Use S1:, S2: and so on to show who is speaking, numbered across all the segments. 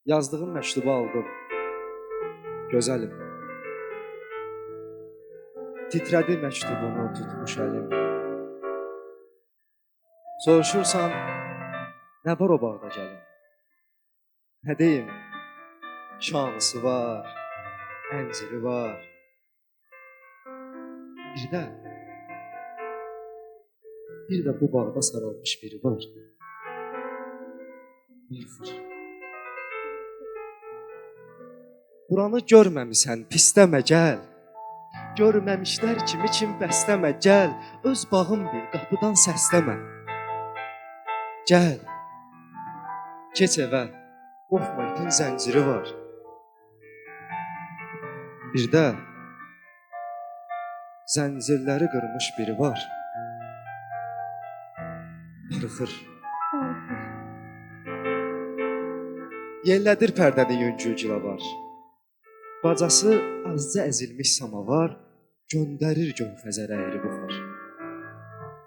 S1: Yazdığım məktubu aldım. Gözəlim. Titrədi məktubunu tutmuş əlim. Soruşursan, nə var o bağda gəlin? Nə deyim? Şanısı var, ənciri var. Bir də bu bağda sarılmış biri var. Yıxır. Buranı görməmisən, pisləmə gəl. Görməmişlər kimi kim bəsləmə, gəl. Öz bağım bil, qapıdan səsləmə. Gəl. Keç evə, qorxma itin zənciri var. Bir də zəncirləri qırmış biri var. Darıxır. Yellədir pərdəni yüngülcülə var. Bacası azca əzilmiş samavar, göndərir gönxəzər əyri buxar.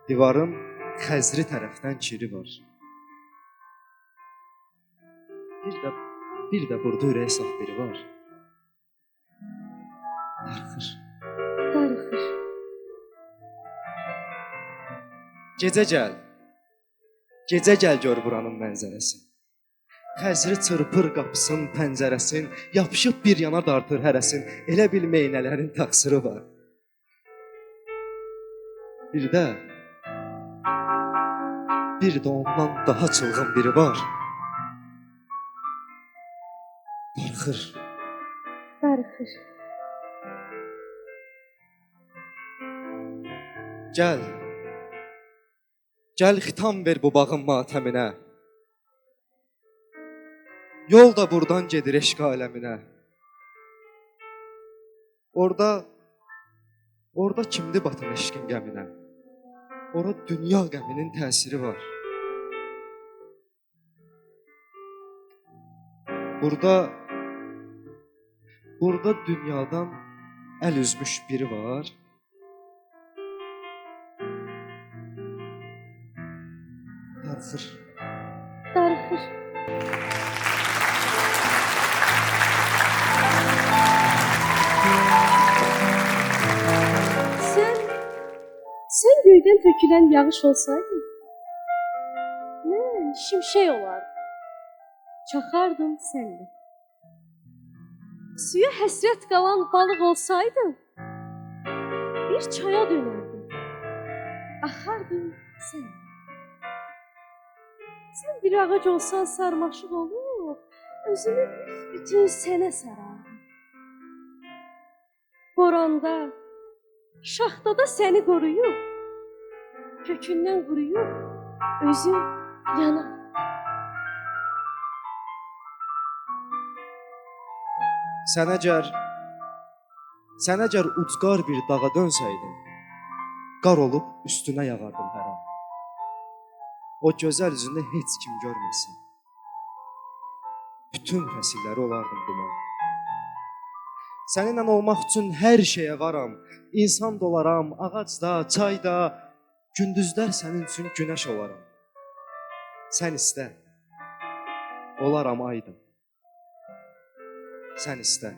S1: Divarın xəzri tərəfdən kiri var. Bir də burada ürək saf biri var. Darıxır. Gecə gəl gör buranın mənzərəsini. Xəzri çırpır qapısın, pəncərəsin, yapışıb bir yana dartır hərəsin. Elə bil meynələrin təqsiri var. Bir də ondan daha çılğın biri var. Darıxır. Gəl xitam ver bu bağın matəminə. Yol da buradan gedir eşq aləminə. Orada kimdi batan eşqin qəminə? Ora dünya qəminin təsiri var. Burada dünyadan əl üzmüş biri var. Darıxır.
S2: Sen göydən tökülən yağış olsaydın, mən şimşək olardım, çaxardım sənlə. Suya həsrət qalan balıq olsaydın, bir çaya dönərdim, axardım sənlə. Sən bir ağac olsan sarmaşıq olur, özümü bütün sənə sarardım. Boranda, şaxtada səni qoruyub, kökündən quruyub, özüm yanar.
S1: Sən əgər ucqar bir dağa dönsəydin, qar olub üstünə yağardım hər an. O gözəl üzünü heç kim görməsin. Bütün fəsilləri olardım duman. Səninlə olmaq üçün hər şeyə varam. İnsan da olaram, ağacda, çayda, gündüzlər sənin üçün günəş olaram. Sən istə, olaram aydın. Sən istə,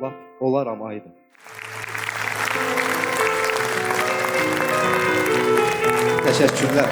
S1: lap olaram aydın. Təşəkkürlər.